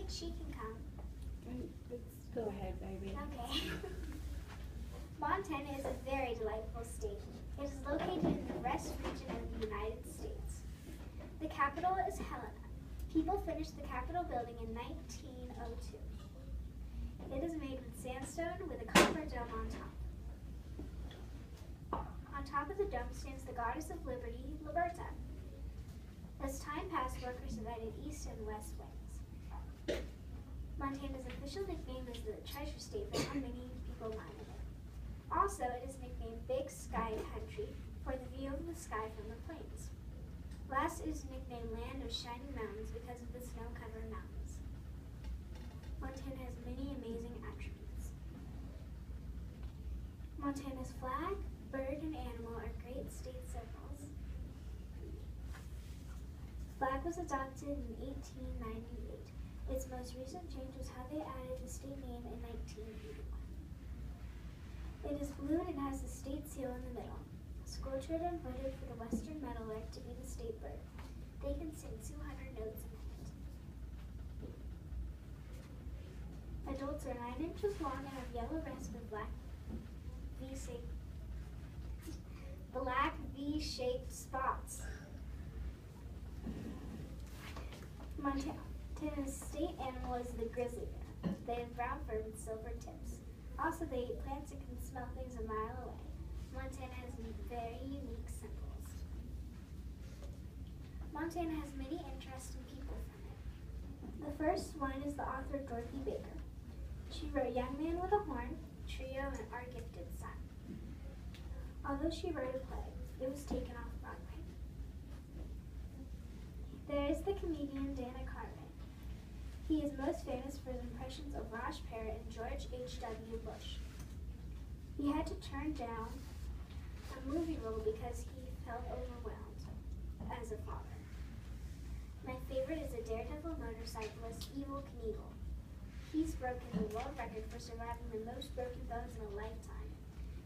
think she can come? Let's go ahead, baby. Okay. Montana is a very delightful state. It is located in the West region of the United States. The capital is Helena. People finished the Capitol building in 1902. It is made with sandstone with a copper dome on top. On top of the dome stands the goddess of liberty, Liberta. As time passed, workers divided east and west wings. Montana's official nickname is the Treasure State, but not many people mind it. Also, it is nicknamed Big Sky Country for the view of the sky from the plains. Last, it is nicknamed Land of Shining Mountains because of the snow-covered mountains. Montana has many amazing attributes. Montana's flag, bird, and animal are great state symbols. Flag was adopted in 1898. Its most recent change was how they added the state name in 1981. It is blue and it has the state seal in the middle. School children voted for the western meadowlark to be the state bird. They can sing 200 notes a minute. Adults are 9 inches long and have yellow breasts with black V-shaped spots. Montana's state animal is the grizzly bear. They have brown fur with silver tips. Also, they eat plants and can smell things a mile away. Montana has very unique symbols. Montana has many interesting people from it. The first one is the author Dorothy Baker. She wrote Young Man with a Horn, Trio, and Our Gifted Son. Although she wrote a play, it was taken off Broadway. There is the comedian Dana Carvey. He is most famous for his impressions of Raj Parrott and George H.W. Bush. He had to turn down a movie role because he felt overwhelmed as a father. My favorite is the daredevil motorcyclist Evel Knievel. He's broken the world record for surviving the most broken bones in a lifetime.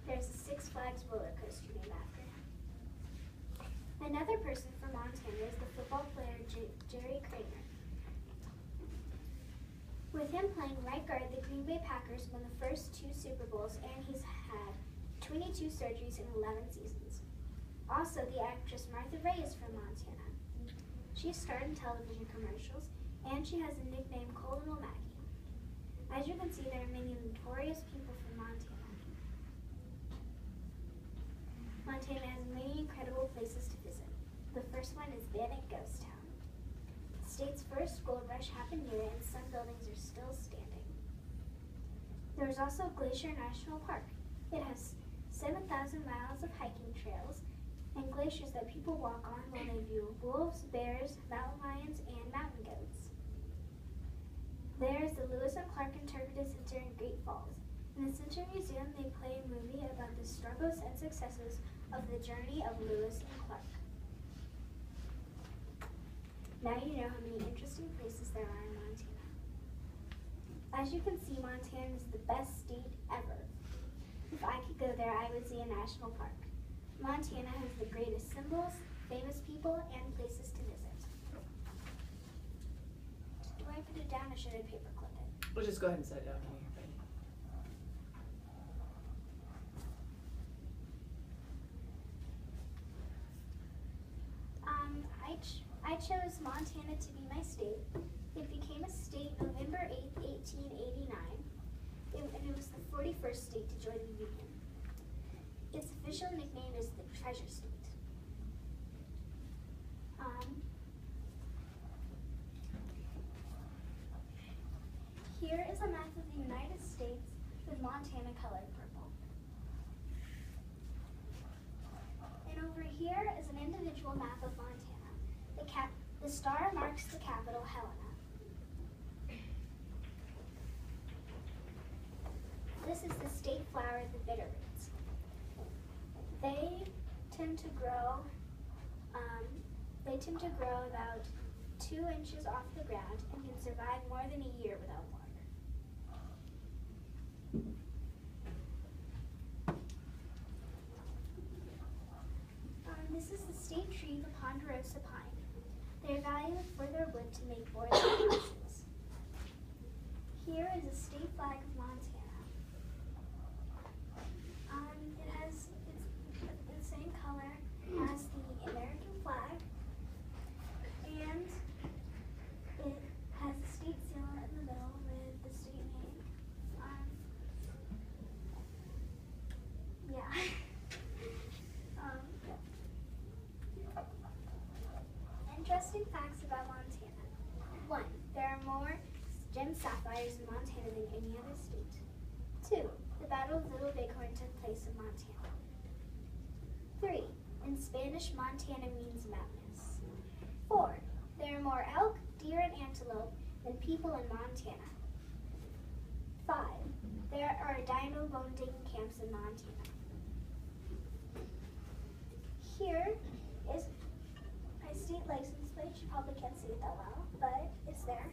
There's a Six Flags roller coaster named after him. Another person from Montana is the football player Jerry Kramer. With him playing right guard, the Green Bay Packers won the first 2 Super Bowls, and he's had 22 surgeries in 11 seasons. Also, the actress Martha Raye is from Montana. She starred in television commercials, and she has a nickname, Colonel Maggie. As you can see, there are many notorious people from Montana. Montana has many incredible places to visit. The first one is Bannock Ghost Town. The state's first gold rush happened near it, and some buildings are still standing. There is also Glacier National Park. It has 7,000 miles of hiking trails and glaciers that people walk on while they view wolves, bears, mountain lions, and mountain goats. There is the Lewis and Clark Interpretive Center in Great Falls. In the Center Museum, they play a movie about the struggles and successes of the journey of Lewis and Clark. Now you know how many interesting places there are in Montana. As you can see, Montana is the best state ever. If I could go there, I would see a national park. Montana has the greatest symbols, famous people, and places to visit. Do I put it down or should I paperclip it? We'll just go ahead and set it down here. I chose Montana to be my state. It became a state November 8th, 1889, and it was the 41st state to join the Union. Its official nickname is the Treasure State. Here is a map of the United States with Montana colored purple. And over here is an individual map of Montana. The star marks the capital, Helena. This is the state flower, the bitterroots. They tend to grow about 2 inches off the ground and can survive more than a year without water. This is the state tree, the ponderosa pine. They are valued for their wood to make boards and houses. Here is a state flag of Montana. It's the same color as the American flag, and it has a state seal in the middle with the state name. Yeah. Interesting facts about Montana. 1. There are more gem sapphires in Montana than any other state. 2. The Battle of Little Bighorn took place in Montana. 3. In Spanish, Montana means mountainous. 4. There are more elk, deer, and antelope than people in Montana. 5. There are dino bone digging camps in Montana. Here is my state license plate. You probably can't see it that well, but it's there.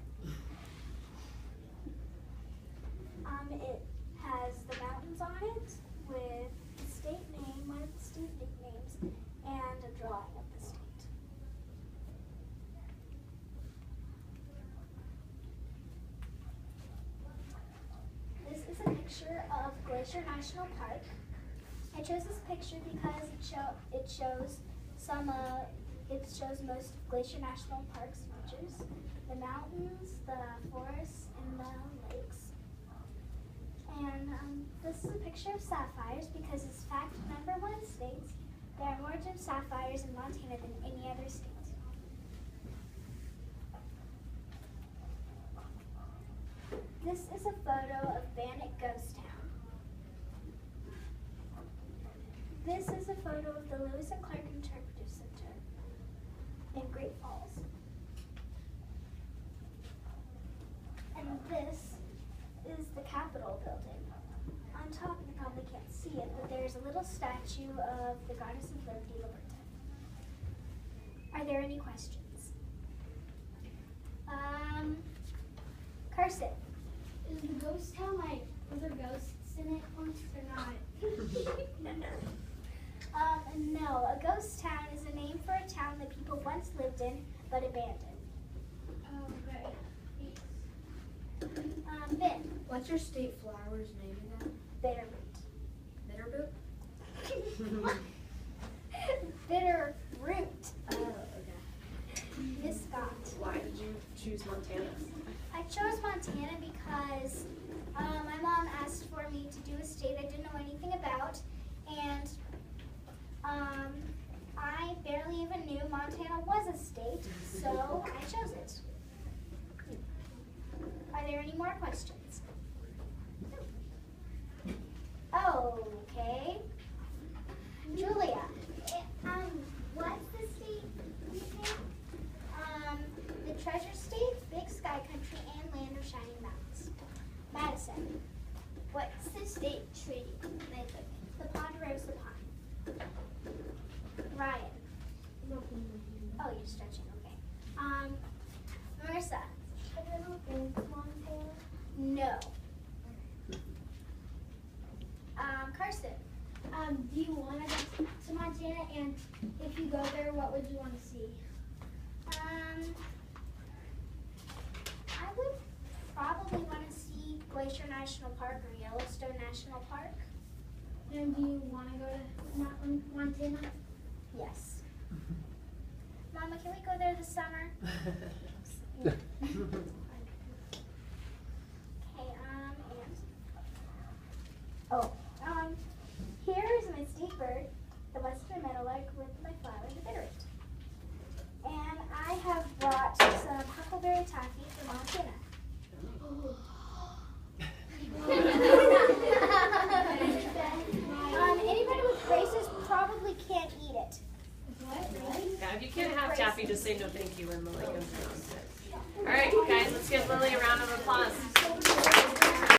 It has the mountains on it with the state name, one of the state nicknames, and a drawing of the state. This is a picture of Glacier National Park. I chose this picture because it shows most of Glacier National Park's features: the mountains, the forests, and the lakes. And this is a picture of sapphires because, as fact number 1 states, there are more gem sapphires in Montana than any other state. This is a photo of Bannock Ghost Town. This is a photo of the Lewis and Clark Interpretive Center in Great Falls. And this is the Capitol building. On top, you probably can't see it, but there's a little statue of the Goddess of Liberty, Liberta. Are there any questions? Carson. Is the ghost town like, were there ghosts in it once or not? No, a ghost town is a name for a town that people once lived in but abandoned. Okay. Ben. What's your state flower's name again? Bitterroot. Bitterroot? Bitterroot. Oh, okay. Miss Scott. Why did you choose Montana? I chose Montana because my mom asked for me to do a state I didn't know anything about, and I barely even knew Montana was a state, so I chose it. Are there any more questions? Okay. Julia, what's the state name? The Treasure State, Big Sky Country, and Land of Shining Mountains. Madison, what's the state treaty? The Ponderosa Pine. Ryan. Oh, you're stretching, okay. Marissa. No. Carson. Do you want to go to Montana, and if you go there, what would you want to see? I would probably want to see Glacier National Park or Yellowstone National Park. And do you want to go to Montana? Yes. Mama, can we go there this summer? Okay, here is my state bird, the western meadowlark with my flower, the bitterroot. And I have brought some huckleberry taffy from Montana. Anybody with braces probably can't eat it. What? Really? Yeah, if you can't have taffy, just say no thank you and Lily comes around. All right, guys, let's give Lily a round of applause.